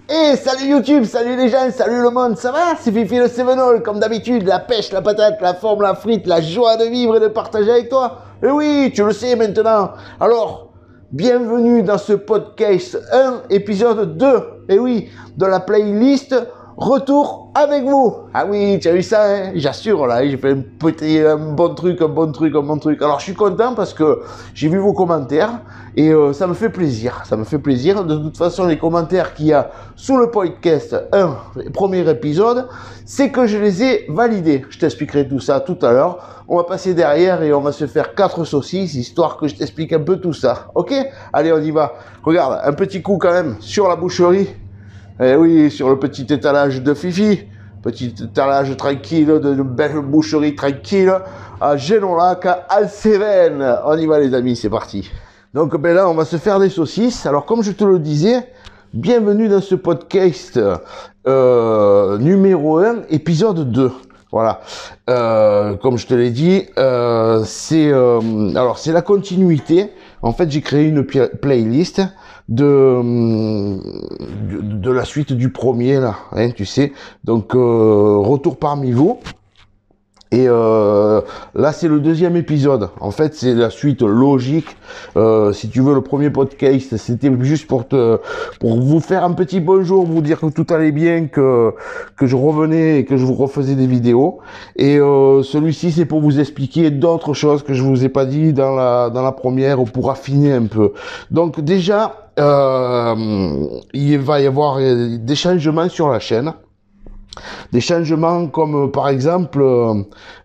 Hey, salut YouTube, salut les gens, salut le monde, ça va? C'est Fifi le Sevenol, comme d'habitude, la pêche, la patate, la forme, la frite, la joie de vivre et de partager avec toi. Et oui, tu le sais maintenant. Alors, bienvenue dans ce podcast 1, épisode 2, et oui, de la playlist Retour avec vous. Ah oui, tu as vu ça, hein? J'assure, là, j'ai fait un bon truc. Alors, je suis content parce que j'ai vu vos commentaires et ça me fait plaisir. De toute façon, les commentaires qu'il y a sous le podcast 1, premier épisode, c'est que je les ai validés. Je t'expliquerai tout ça tout à l'heure. On va passer derrière et on va se faire 4 saucisses, histoire que je t'explique un peu tout ça. Ok? Allez, on y va. Regarde, un petit coup quand même sur la boucherie. Eh oui, sur le petit étalage de Fifi, petit étalage tranquille, de belle boucherie tranquille, à Génolac, à Cévennes. On y va les amis, c'est parti. Donc ben là, on va se faire des saucisses. Alors comme je te le disais, bienvenue dans ce podcast numéro 1, épisode 2. Voilà, comme je te l'ai dit, c'est la continuité. En fait, j'ai créé une playlist de la suite du premier là, hein, tu sais. Donc retour parmi vous. Et là, c'est le deuxième épisode. En fait, c'est la suite logique. Si tu veux, le premier podcast, c'était juste pour vous faire un petit bonjour, vous dire que tout allait bien, que je revenais et que je vous refaisais des vidéos. Et celui-ci, c'est pour vous expliquer d'autres choses que je vous ai pas dit dans la première, ou pour affiner un peu. Donc déjà, il va y avoir des changements sur la chaîne. Des changements comme par exemple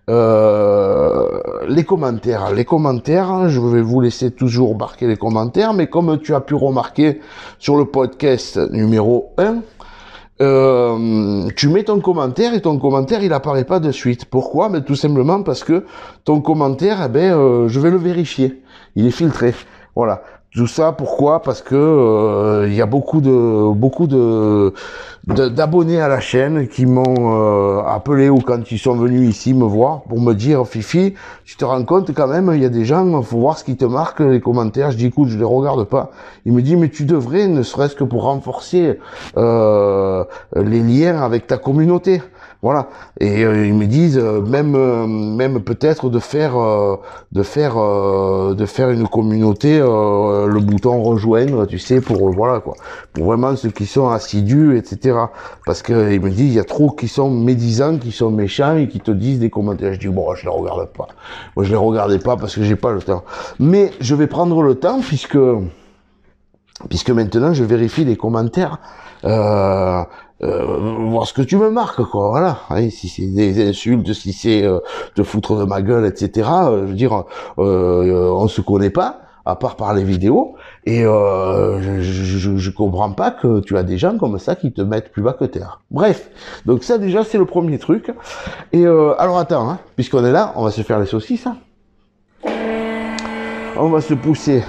les commentaires. Les commentaires, je vais vous laisser toujours marquer les commentaires, mais comme tu as pu remarquer sur le podcast numéro 1, tu mets ton commentaire et ton commentaire il apparaît pas de suite. Pourquoi? Mais tout simplement parce que ton commentaire, je vais le vérifier. Il est filtré. Voilà. Tout ça, pourquoi? Parce que il y a beaucoup d'abonnés à la chaîne qui m'ont appelé, ou quand ils sont venus ici me voir pour me dire: Fifi, tu te rends compte quand même, il y a des gens, faut voir ce qui te marque, les commentaires. Je dis: écoute, je les regarde pas. Il me dit: mais tu devrais, ne serait-ce que pour renforcer les liens avec ta communauté. Voilà. Et ils me disent même peut-être de faire une communauté, le bouton rejoindre, tu sais, pour voilà quoi, pour vraiment ceux qui sont assidus, etc. Parce que ils me disent: il y a trop qui sont médisants, qui sont méchants et qui te disent des commentaires. Je dis: bon, je les regarde pas. Moi, je les regardais pas parce que j'ai pas le temps. Mais je vais prendre le temps puisque maintenant je vérifie les commentaires. Voir ce que tu me marques, quoi, voilà. Hein, si c'est des insultes, si c'est te foutre de ma gueule, etc. Je veux dire, on se connaît pas, à part par les vidéos, et je comprends pas que tu as des gens comme ça qui te mettent plus bas que terre. Bref, donc ça déjà c'est le premier truc. Et alors attends, hein, puisqu'on est là, on va se faire les saucisses. Hein. On va se pousser.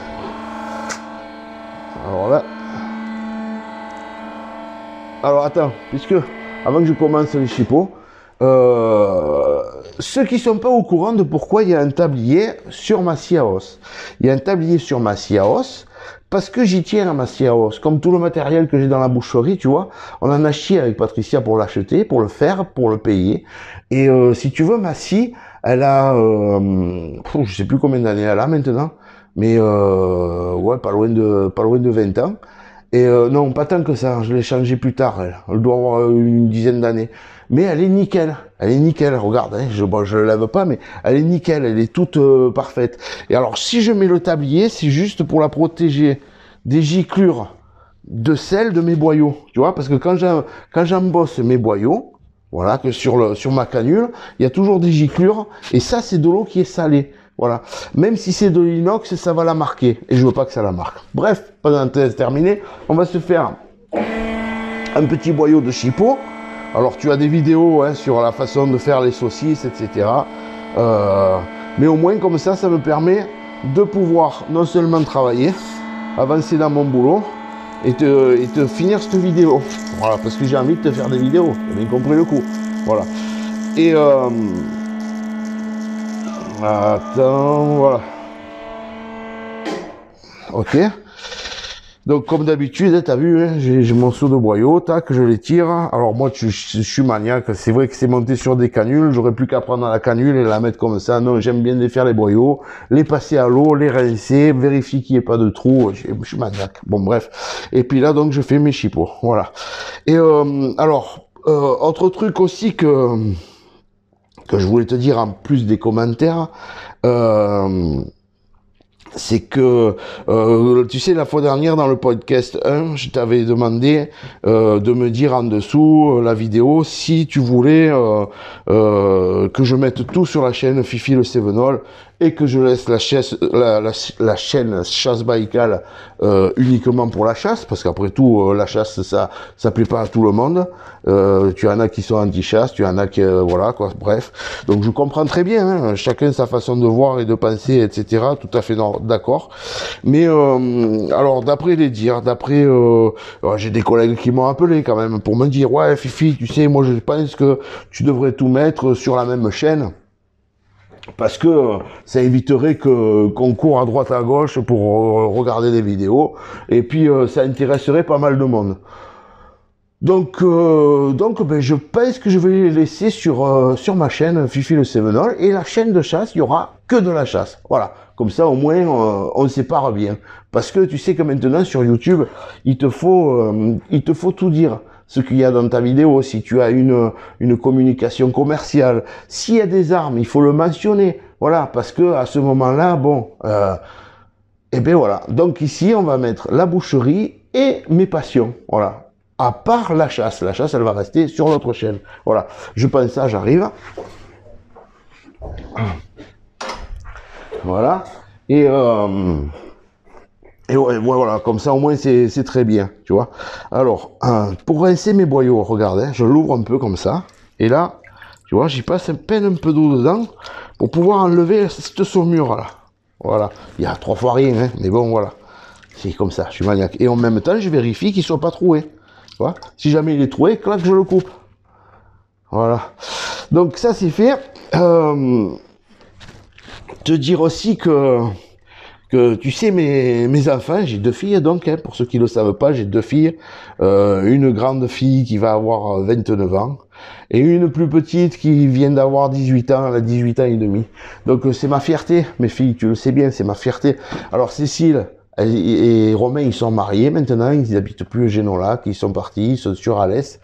Alors là. Alors attends, puisque avant que je commence les chipots, ceux qui sont pas au courant de pourquoi il y a un tablier sur ma scie à os. Il y a un tablier sur ma scie à os parce que j'y tiens à ma scie à os. Comme tout le matériel que j'ai dans la boucherie, tu vois, on en a chié avec Patricia pour l'acheter, pour le faire, pour le payer. Et si tu veux, ma scie, elle a, je sais plus combien d'années elle a maintenant, mais ouais, pas loin de 20 ans. Et non, pas tant que ça, je l'ai changé plus tard, elle doit avoir une dizaine d'années. Mais elle est nickel, regarde, hein, je le lève pas, mais elle est nickel, elle est toute parfaite. Et alors, si je mets le tablier, c'est juste pour la protéger des giclures de sel de mes boyaux, tu vois, parce que quand j'embosse mes boyaux, voilà, que sur ma canule, il y a toujours des giclures, et ça, c'est de l'eau qui est salée. Voilà. Même si c'est de l'inox, ça va la marquer. Et je veux pas que ça la marque. Bref, parenthèse terminée. On va se faire un petit boyau de chipot. Alors, tu as des vidéos hein, sur la façon de faire les saucisses, etc. Mais au moins, comme ça me permet de pouvoir non seulement travailler, avancer dans mon boulot et te finir cette vidéo. Voilà, parce que j'ai envie de te faire des vidéos. Tu as bien compris le coup. Voilà. Et... attends, voilà. Ok. Donc comme d'habitude, t'as vu, hein, j'ai mon seau de boyau, tac, je les tire. Alors moi, je suis maniaque. C'est vrai que c'est monté sur des canules. J'aurais plus qu'à prendre la canule et la mettre comme ça. Non, j'aime bien défaire les boyaux, les passer à l'eau, les rincer, vérifier qu'il n'y ait pas de trou. Je suis maniaque. Bon, bref. Et puis là, donc, je fais mes chipots. Voilà. Et alors, autre truc aussi que je voulais te dire en plus des commentaires. C'est que, tu sais, la fois dernière dans le podcast 1, je t'avais demandé de me dire en dessous la vidéo si tu voulais que je mette tout sur la chaîne Fifi le Cévenol et que je laisse la chaîne Chasse Baïkal uniquement pour la chasse, parce qu'après tout, la chasse, ça plaît pas à tout le monde. Tu en as qui sont anti-chasse, tu en as qui, voilà, quoi, bref. Donc je comprends très bien, hein, chacun sa façon de voir et de penser, etc., tout à fait d'accord. Mais, alors, d'après les dires, j'ai des collègues qui m'ont appelé quand même pour me dire, ouais, Fifi, tu sais, moi je pense que tu devrais tout mettre sur la même chaîne. Parce que ça éviterait qu'on court à droite à gauche pour regarder des vidéos, et puis ça intéresserait pas mal de monde. Donc ben, je pense que je vais les laisser sur ma chaîne Fifi le Cévenol, et la chaîne de chasse, il y aura que de la chasse. Voilà, comme ça au moins on sépare bien. Parce que tu sais que maintenant sur YouTube, il te faut tout dire. Ce qu'il y a dans ta vidéo, si tu as une communication commerciale, s'il y a des armes, il faut le mentionner. Voilà, parce que à ce moment-là, bon, et ben voilà. Donc ici, on va mettre la boucherie et mes passions. Voilà. À part la chasse. La chasse, elle va rester sur notre chaîne. Voilà. Je pense ça, j'arrive. Voilà. Et ouais, voilà, comme ça au moins c'est très bien, tu vois. Alors, pour rincer mes boyaux, regardez, je l'ouvre un peu comme ça. Et là, tu vois, j'y passe à peine un peu d'eau dedans pour pouvoir enlever cette saumure là. Voilà, il y a 3 fois rien, hein, mais bon, voilà. C'est comme ça, je suis maniaque. Et en même temps, je vérifie qu'il ne soit pas troué. Tu vois, si jamais il est troué, clac, je le coupe. Voilà. Donc ça, c'est fait. Te dire aussi que tu sais, mes enfants, j'ai 2 filles donc, hein, pour ceux qui ne le savent pas, j'ai 2 filles, une grande fille qui va avoir 29 ans, et une plus petite qui vient d'avoir 18 ans, elle a 18 ans et demi. Donc c'est ma fierté, mes filles, tu le sais bien, c'est ma fierté. Alors Cécile et Romain, ils sont mariés maintenant, ils n'habitent plus au Génolac, ils sont partis, ils sont sur Alès.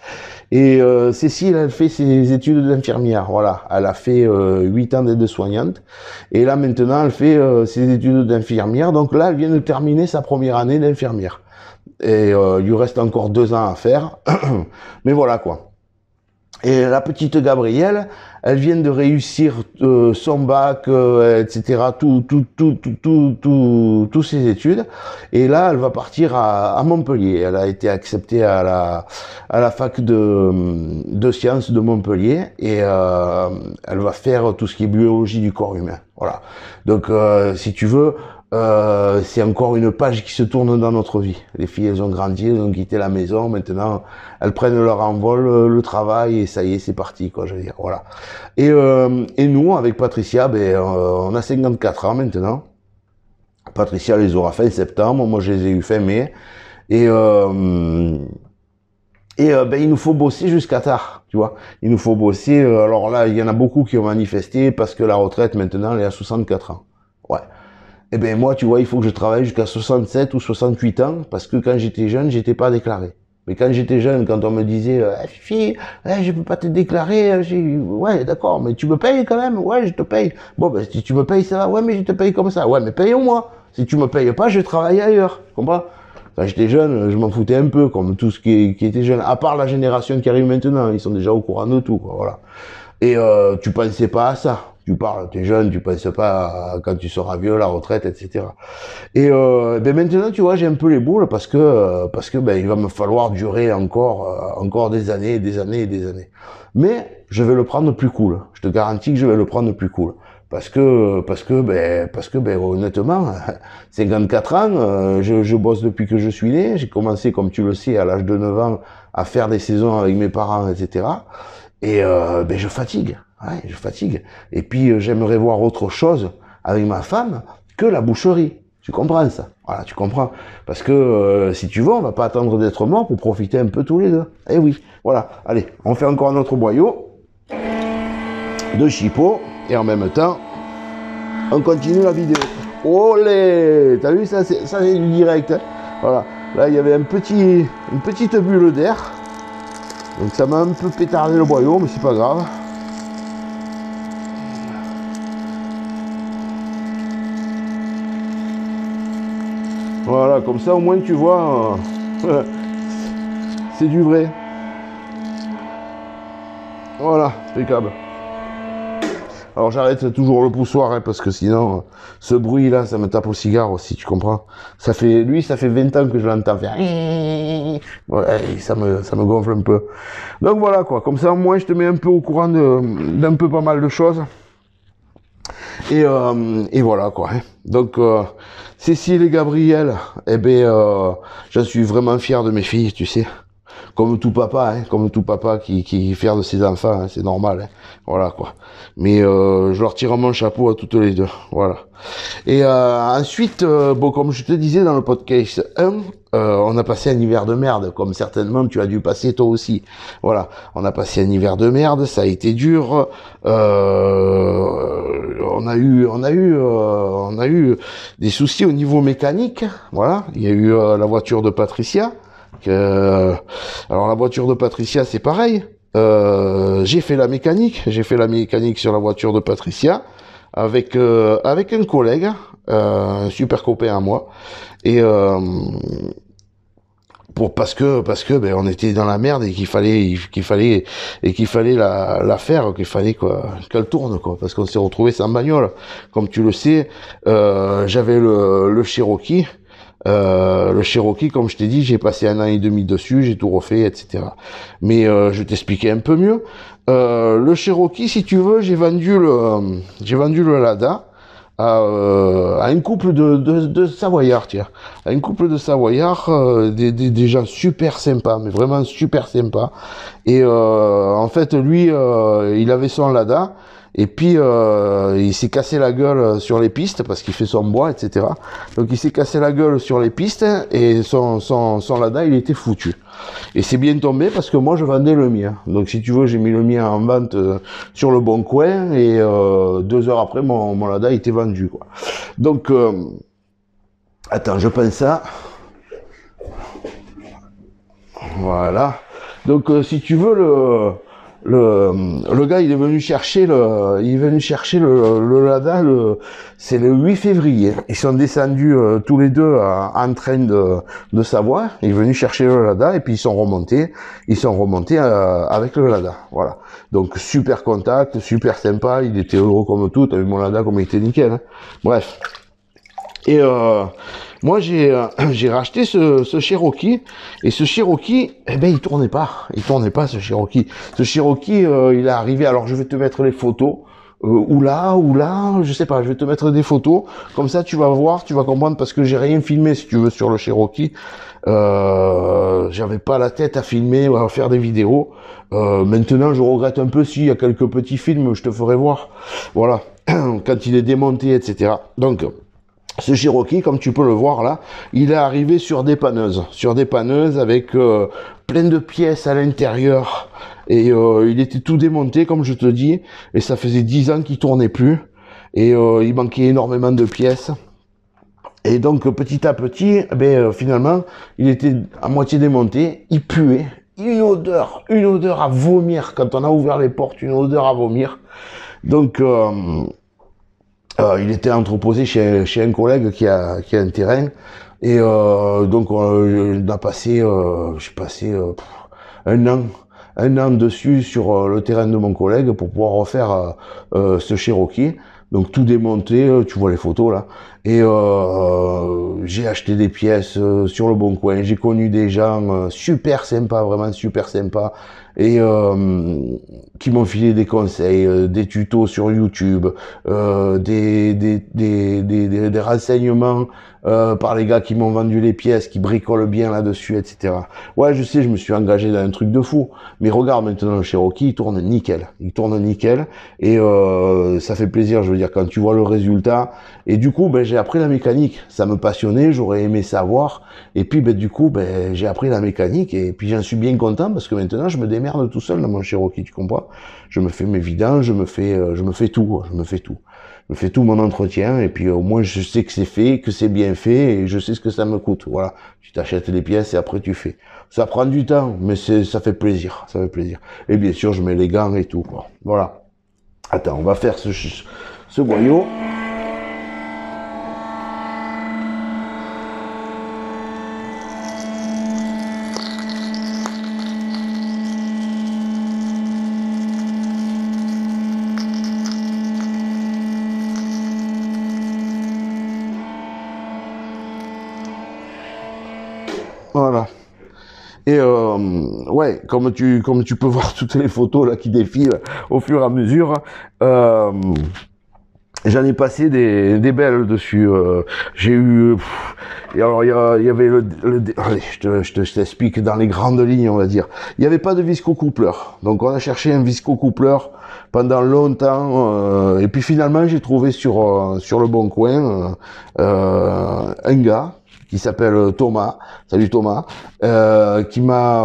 Et Cécile, elle fait ses études d'infirmière, voilà. Elle a fait 8 ans d'aide-soignante. Et là, maintenant, elle fait ses études d'infirmière. Donc là, elle vient de terminer sa première année d'infirmière. Et il lui reste encore 2 ans à faire. Mais voilà, quoi. Et la petite Gabrielle, elle vient de réussir son bac, etc., tous ses études. Et là, elle va partir à Montpellier. Elle a été acceptée à la fac de sciences de Montpellier, et elle va faire tout ce qui est biologie du corps humain. Voilà. Donc, si tu veux, c'est encore une page qui se tourne dans notre vie. Les filles, elles ont grandi, elles ont quitté la maison. Maintenant, elles prennent leur envol, le travail, et ça y est, c'est parti, quoi, je veux dire. Voilà. Et nous, avec Patricia, ben, on a 54 ans maintenant. Patricia les aura fin septembre. Moi, je les ai eu fin mai. Et ben, il nous faut bosser jusqu'à tard, tu vois. Il nous faut bosser. Alors là, il y en a beaucoup qui ont manifesté parce que la retraite, maintenant, elle est à 64 ans. Ouais. Eh ben moi, tu vois, il faut que je travaille jusqu'à 67 ou 68 ans, parce que quand j'étais jeune, j'étais pas déclaré. Mais quand j'étais jeune, quand on me disait Fifi, je peux pas te déclarer, ouais, d'accord, mais tu me payes quand même, ouais, je te paye. Bon, ben si tu me payes, ça va, ouais, mais je te paye comme ça, ouais, mais paye-moi. Si tu me payes pas, je travaille ailleurs, tu comprends? Quand j'étais jeune, je m'en foutais un peu, comme tout ce qui était jeune, à part la génération qui arrive maintenant, ils sont déjà au courant de tout, quoi, voilà. Et tu pensais pas à ça. Tu parles, tu es jeune, tu penses pas à quand tu seras vieux, la retraite, etc. Et ben maintenant, tu vois, j'ai un peu les boules parce que ben il va me falloir durer encore des années, des années et des années. Mais je vais le prendre plus cool. Je te garantis que je vais le prendre plus cool. Parce que ben honnêtement, 54 ans, je bosse depuis que je suis né. J'ai commencé, comme tu le sais, à l'âge de 9 ans, à faire des saisons avec mes parents, etc. Et ben je fatigue. Ouais, je fatigue. Et puis j'aimerais voir autre chose avec ma femme que la boucherie. Tu comprends ça? Voilà, tu comprends. Parce que si tu veux, on va pas attendre d'être mort pour profiter un peu tous les deux. Eh oui, voilà. Allez, on fait encore un autre boyau de chipot et en même temps, on continue la vidéo. Olé! T'as vu ça? Ça c'est du direct. Hein, voilà. Là, il y avait une petite bulle d'air. Donc ça m'a un peu pétardé le boyau, mais c'est pas grave. Voilà, comme ça au moins tu vois, c'est du vrai. Voilà, impeccable. Alors j'arrête toujours le poussoir, hein, parce que sinon, ce bruit-là, ça me tape au cigare aussi, tu comprends? Ça fait 20 ans que je l'entends faire. Ouais, ça me gonfle un peu. Donc voilà quoi, comme ça au moins je te mets un peu au courant d'un peu pas mal de choses. Et voilà quoi. Hein. Donc Cécile et Gabriel, eh ben, j'en suis vraiment fier de mes filles, tu sais. Comme tout papa, hein, comme tout papa qui est fier de ses enfants, hein, c'est normal. Hein. Voilà quoi. Mais je leur tire mon chapeau à toutes les deux. Voilà. Et ensuite, bon, comme je te disais dans le podcast 1, on a passé un hiver de merde, comme certainement tu as dû passer toi aussi. Voilà, on a passé un hiver de merde, ça a été dur. On a eu des soucis au niveau mécanique. Voilà, il y a eu la voiture de Patricia. Alors la voiture de Patricia, c'est pareil. J'ai fait la mécanique sur la voiture de Patricia avec un collègue, un super copain à moi, et parce que ben on était dans la merde et qu'il fallait la faire, qu'il fallait qu'elle tourne quoi, parce qu'on s'est retrouvé sans bagnole. Comme tu le sais, j'avais le Cherokee. Le Cherokee, comme je t'ai dit, j'ai passé 1 an et demi dessus, j'ai tout refait, etc. Mais je vais t'expliquer un peu mieux. Le Cherokee, si tu veux, j'ai vendu le Lada à un couple de Savoyards, tiens. À un couple de Savoyards, des gens super sympas, mais vraiment super sympas. Et en fait, lui, il avait son Lada. Et puis, il s'est cassé la gueule sur les pistes parce qu'il fait son bois, etc. Donc, il s'est cassé la gueule sur les pistes et son Lada, il était foutu. Et c'est bien tombé parce que moi, je vendais le mien. Donc, si tu veux, j'ai mis le mien en vente sur le bon coin et 2 heures après, mon Lada était vendu, quoi. Donc, attends, je pense ça. Voilà. Donc, si tu veux, le gars, il est venu chercher le Lada, c'est le 8 février. Ils sont descendus tous les deux en train de Savoie. Il est venu chercher le Lada et puis ils sont remontés avec le Lada. Voilà. Donc super contact, super sympa. Il était heureux comme tout. T'as vu mon Lada comme il était nickel. Hein. Bref. Et moi j'ai racheté ce Cherokee et ce Cherokee, eh ben il tournait pas ce Cherokee. Ce Cherokee il est arrivé. Alors je vais te mettre les photos ou là, je sais pas. Je vais te mettre des photos comme ça tu vas voir, tu vas comprendre parce que j'ai rien filmé si tu veux sur le Cherokee. J'avais pas la tête à filmer ou à faire des vidéos. Maintenant je regrette un peu s'il y a quelques petits films, je te ferai voir. Voilà quand il est démonté, etc. Donc ce Cherokee, comme tu peux le voir là, il est arrivé sur des panneuses avec plein de pièces à l'intérieur et il était tout démonté comme je te dis et ça faisait 10 ans qu'il tournait plus et il manquait énormément de pièces et donc petit à petit, finalement, il était à moitié démonté, il puait, une odeur à vomir quand on a ouvert les portes, une odeur à vomir. Donc il était entreposé chez un collègue qui a un terrain et donc on a passé j'ai passé un an dessus sur le terrain de mon collègue pour pouvoir refaire ce Cherokee. Donc tout démonté, tu vois les photos là. Et j'ai acheté des pièces sur le bon coin. J'ai connu des gens super sympas, vraiment super sympas, et qui m'ont filé des conseils, des tutos sur YouTube, des renseignements par les gars qui m'ont vendu les pièces, qui bricolent bien là-dessus, etc. Ouais, je sais, je me suis engagé dans un truc de fou. Mais regarde maintenant le Cherokee, il tourne nickel. Il tourne nickel. Et ça fait plaisir, je veux dire, quand tu vois le résultat. Et du coup, ben, j'ai appris la mécanique. Ça me passionnait, j'aurais aimé savoir. Et puis, du coup, j'ai appris la mécanique et puis j'en suis bien content parce que maintenant, je me démerde tout seul dans mon Cherokee, tu comprends? Je me fais mes vidanges, je me fais tout, je me fais tout. Je me fais tout mon entretien et puis au moins je sais que c'est fait, que c'est bien fait et je sais ce que ça me coûte. Voilà. Tu t'achètes les pièces et après tu fais. Ça prend du temps, mais ça fait plaisir, ça fait plaisir. Et bien sûr, je mets les gants et tout, quoi. Voilà. Attends, on va faire ce boyau. Voilà. Et ouais, comme tu peux voir toutes les photos là qui défilent au fur et à mesure, j'en ai passé des belles dessus. J'ai eu, et alors il y avait allez, je t'explique dans les grandes lignes, on va dire. Il n'y avait pas de visco-coupleur, donc on a cherché un visco-coupleur pendant longtemps, et puis finalement j'ai trouvé sur le Bon Coin un gars qui s'appelle Thomas, salut Thomas, qui m'a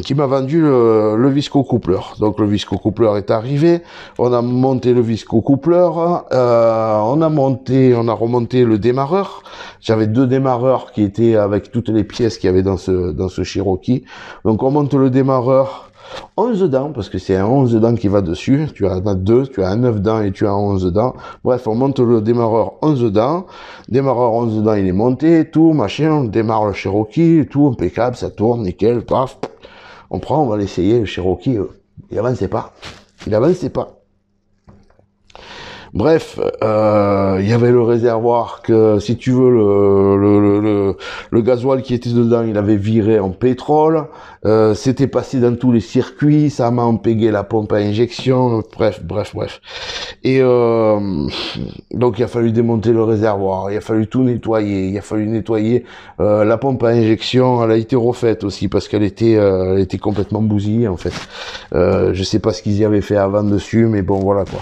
vendu le visco-coupleur. Donc le visco-coupleur est arrivé, on a monté le visco-coupleur, on a remonté le démarreur. J'avais 2 démarreurs qui étaient avec toutes les pièces qu'il y avait dans ce Cherokee. Donc on monte le démarreur 11 dents, parce que c'est un 11 dents qui va dessus. Tu as 2, tu as un 9 dents et tu as 11 dents. Bref, on monte le démarreur 11 dents. Démarreur 11 dents, il est monté, tout, machin. On démarre le Cherokee, tout impeccable, ça tourne, nickel, paf. On prend, on va l'essayer, le Cherokee. Il avançait pas. Il avançait pas. Bref, il y avait le réservoir que, si tu veux, le gasoil qui était dedans, il avait viré en pétrole. C'était passé dans tous les circuits, ça m'a empégué la pompe à injection. Bref. Et donc il a fallu démonter le réservoir, il a fallu tout nettoyer, il a fallu nettoyer la pompe à injection. Elle a été refaite aussi parce qu'elle était complètement bousillée en fait. Je sais pas ce qu'ils y avaient fait avant dessus, mais bon voilà quoi.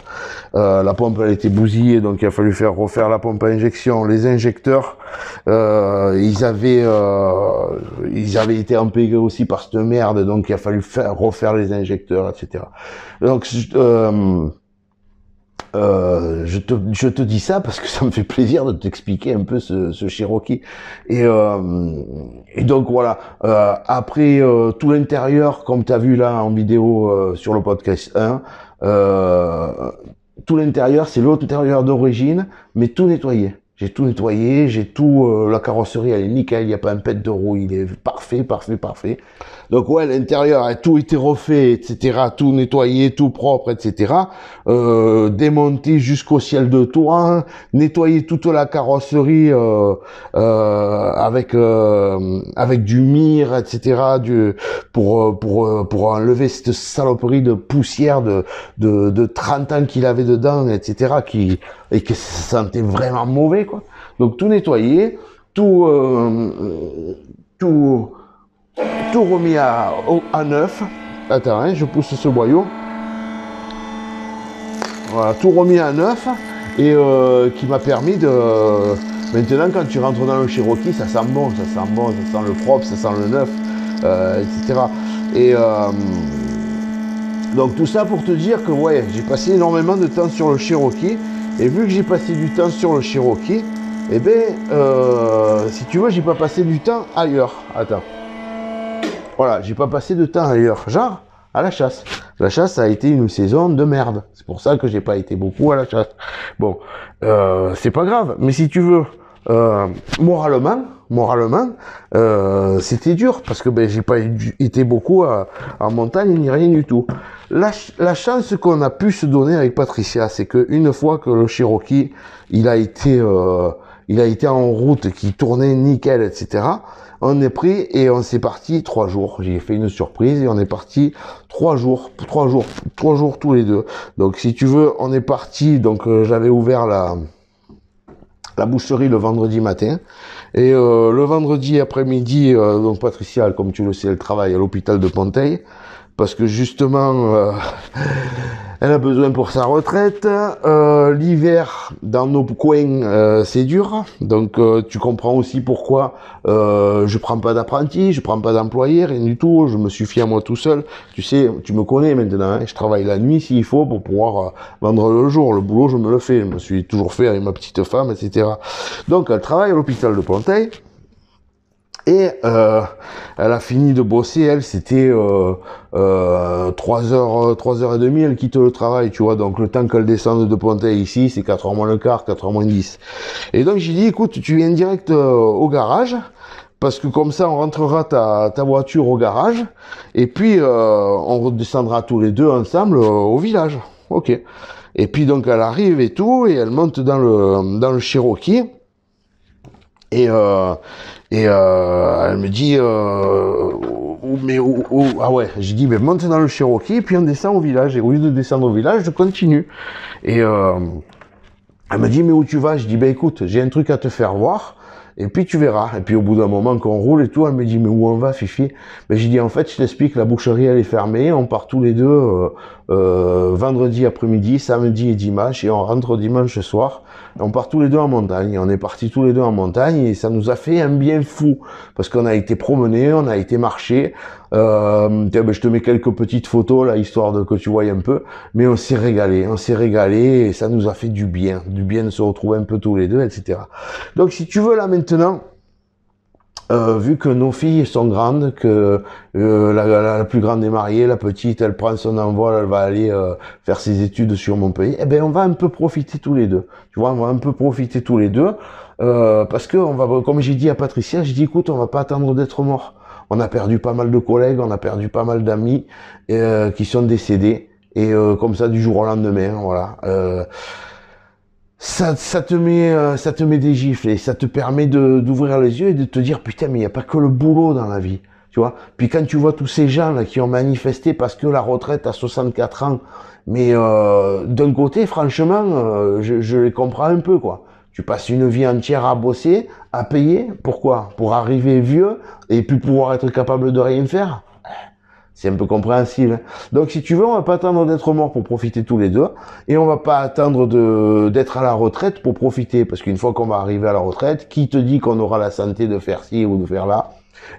La pompe elle était bousillée, donc il a fallu refaire la pompe à injection. Les injecteurs, ils avaient été empégués aussi par cette merde, donc il a fallu refaire les injecteurs, etc. Donc je te dis ça parce que ça me fait plaisir de t'expliquer un peu ce Cherokee. Et donc voilà. Après tout l'intérieur, comme tu as vu là en vidéo sur le podcast 1, tout l'intérieur, c'est l'intérieur d'origine, mais tout nettoyé. J'ai tout nettoyé, j'ai tout, la carrosserie elle est nickel, il n'y a pas un pet de roue, il est parfait. Donc ouais, l'intérieur a tout été refait, etc., tout nettoyé, tout propre, etc., démonté jusqu'au ciel de toit, nettoyer toute la carrosserie avec du mire, etc., pour enlever cette saloperie de poussière de 30 ans qu'il avait dedans, etc., et que ça sentait vraiment mauvais, quoi. Donc tout nettoyé, tout remis à neuf. Attends, hein, je pousse ce boyau. Voilà, tout remis à neuf et qui m'a permis de... Maintenant, quand tu rentres dans le Cherokee, ça sent bon, ça sent le propre, ça sent le neuf, etc. Et donc tout ça pour te dire que ouais, j'ai passé énormément de temps sur le Cherokee. Et vu que j'ai passé du temps sur le Cherokee, eh ben, si tu veux, j'ai pas passé du temps ailleurs. Attends. Voilà, j'ai pas passé de temps ailleurs. Genre, à la chasse. La chasse, ça a été une saison de merde. C'est pour ça que j'ai pas été beaucoup à la chasse. Bon, c'est pas grave. Mais si tu veux, moralement, c'était dur parce que j'ai pas été beaucoup en montagne ni rien du tout. La chance qu'on a pu se donner avec Patricia, c'est que une fois que le Cherokee, il a été en route, qui tournait nickel, etc., on est pris et on s'est parti 3 jours. J'ai fait une surprise et on est parti 3 jours tous les deux. Donc si tu veux, on est parti, donc j'avais ouvert la boucherie le vendredi matin. Et le vendredi après-midi, donc Patricia, comme tu le sais, elle travaille à l'hôpital de Ponteil. Parce que justement, Elle a besoin pour sa retraite. L'hiver, dans nos coins, c'est dur. Donc, tu comprends aussi pourquoi je prends pas d'apprenti, je prends pas d'employé, rien du tout. Je me suffis à moi tout seul. Tu sais, tu me connais maintenant. Hein, je travaille la nuit s'il faut pour pouvoir vendre le jour. Le boulot, je me le fais. Je me suis toujours fait avec ma petite femme, etc. Donc, elle travaille à l'hôpital de Ponteil. Et elle a fini de bosser, elle, c'était 3h30, elle quitte le travail, tu vois, donc le temps qu'elle descende de Ponteil ici, c'est 4h moins le quart, 4h moins 10. Et donc j'ai dit, écoute, tu viens direct au garage, parce que comme ça on rentrera ta voiture au garage, et puis on redescendra tous les deux ensemble au village. Ok. Et puis donc elle arrive et tout, et elle monte dans le Cherokee, et elle me dit, ah ouais, j'ai dit, mais monte dans le Cherokee, puis on descend au village. Et au lieu de descendre au village, je continue. Et elle me dit, mais où tu vas? Je dis, ben écoute, j'ai un truc à te faire voir, et puis tu verras. Et puis au bout d'un moment qu'on roule et tout, elle me dit, mais où on va, Fifi? Ben j'ai dit, en fait, je t'explique, la boucherie, elle est fermée, on part tous les deux vendredi après-midi, samedi et dimanche, et on rentre dimanche soir. On part tous les deux en montagne. On est partis tous les deux en montagne et ça nous a fait un bien fou parce qu'on a été promener, on a été marcher. Je te mets quelques petites photos là, histoire de que tu voyes un peu. Mais on s'est régalé et ça nous a fait du bien de se retrouver un peu tous les deux, etc. Donc si tu veux là maintenant, vu que nos filles sont grandes, que la plus grande est mariée, la petite elle prend son envol, elle va aller faire ses études sur Montpellier, eh ben on va un peu profiter tous les deux. Tu vois, on va un peu profiter tous les deux parce que on va, comme j'ai dit à Patricia, j'ai dit écoute, on va pas attendre d'être mort. On a perdu pas mal de collègues, on a perdu pas mal d'amis qui sont décédés et comme ça du jour au lendemain, voilà. Ça te met des gifles et ça te permet d'ouvrir les yeux et de te dire putain mais il n'y a pas que le boulot dans la vie, tu vois. Puis quand tu vois tous ces gens là qui ont manifesté parce que la retraite à 64 ans, mais d'un côté franchement je les comprends un peu quoi. Tu passes une vie entière à bosser, à payer, pourquoi? Pour arriver vieux et puis pouvoir être capable de rien faire. C'est un peu compréhensible. Donc, si tu veux, on va pas attendre d'être mort pour profiter tous les deux. Et on va pas attendre d'être à la retraite pour profiter. Parce qu'une fois qu'on va arriver à la retraite, qui te dit qu'on aura la santé de faire ci ou de faire là?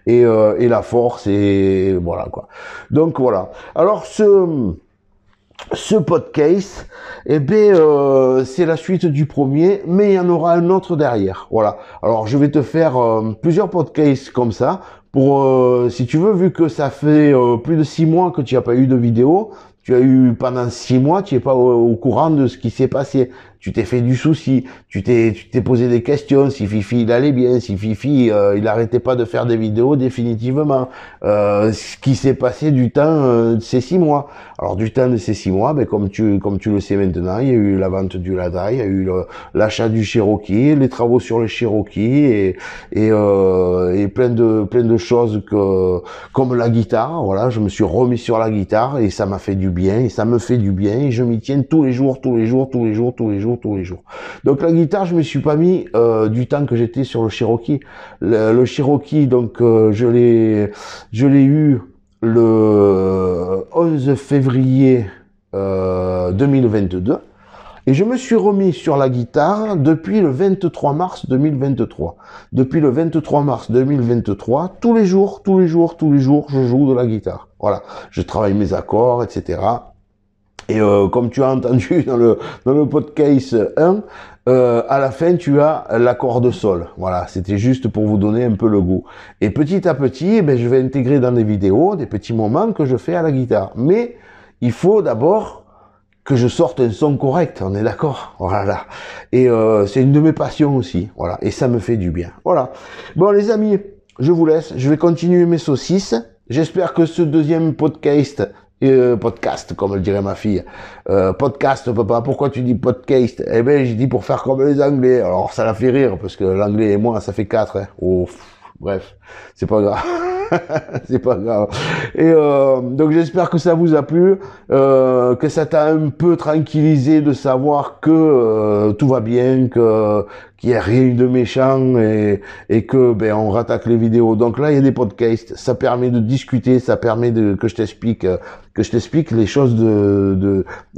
Et la force, et voilà, quoi. Donc, voilà. Alors, ce podcast, eh ben, c'est la suite du premier, mais il y en aura un autre derrière. Voilà. Alors, je vais te faire plusieurs podcasts comme ça, pour, si tu veux, vu que ça fait plus de 6 mois que tu n'as pas eu de vidéo, tu as eu pendant 6 mois, tu n'es pas au courant de ce qui s'est passé. Tu t'es fait du souci, tu t'es posé des questions, si Fifi il allait bien, si Fifi il arrêtait pas de faire des vidéos définitivement, ce qui s'est passé du temps de ces 6 mois. Alors du temps de ces 6 mois, ben comme tu le sais maintenant, il y a eu la vente du Lada, il y a eu l'achat du Cherokee, les travaux sur le Cherokee et plein de choses comme la guitare. Voilà, je me suis remis sur la guitare et ça m'a fait du bien et ça me fait du bien et je m'y tiens tous les jours. Donc la guitare, je me suis pas mis du temps que j'étais sur le Cherokee. Le Cherokee, donc je l'ai eu le 11 février 2022 et je me suis remis sur la guitare depuis le 23 mars 2023. Depuis le 23 mars 2023, tous les jours, je joue de la guitare. Voilà, je travaille mes accords, etc. Et comme tu as entendu dans le podcast 1, à la fin tu as l'accord de sol. Voilà, c'était juste pour vous donner un peu le goût. Et petit à petit, ben, je vais intégrer dans les vidéos des petits moments que je fais à la guitare. Mais il faut d'abord que je sorte un son correct, on est d'accord? Voilà. Et c'est une de mes passions aussi. Voilà. Et ça me fait du bien. Voilà. Bon les amis, je vous laisse. Je vais continuer mes saucisses. J'espère que ce deuxième podcast, comme le dirait ma fille, podcast, papa, pourquoi tu dis podcast? Eh ben, j'ai dit pour faire comme les Anglais. Alors, ça la fait rire, parce que l'anglais et moi, ça fait 4, hein. Oh, bref, c'est pas grave. C'est pas grave. Et donc j'espère que ça vous a plu, que ça t'a un peu tranquillisé de savoir que tout va bien, que qu'il n'y a rien de méchant et que ben on rattaque les vidéos. Donc là il y a des podcasts, ça permet de discuter, ça permet que je t'explique les choses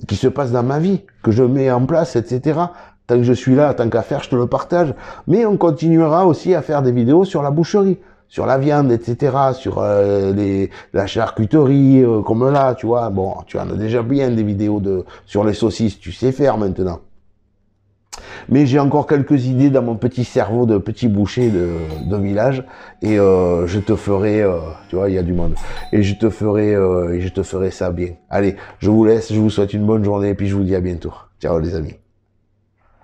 qui se passent dans ma vie, que je mets en place, etc. Tant que je suis là, tant qu'à faire, je te le partage. Mais on continuera aussi à faire des vidéos sur la boucherie, sur la viande, etc., sur la charcuterie, comme là, tu vois. Bon, tu en as déjà bien des vidéos sur les saucisses, tu sais faire maintenant. Mais j'ai encore quelques idées dans mon petit cerveau de petit boucher de village et je te ferai, tu vois, il y a du monde, et je te ferai ça bien. Allez, je vous laisse, je vous souhaite une bonne journée et puis je vous dis à bientôt. Ciao les amis.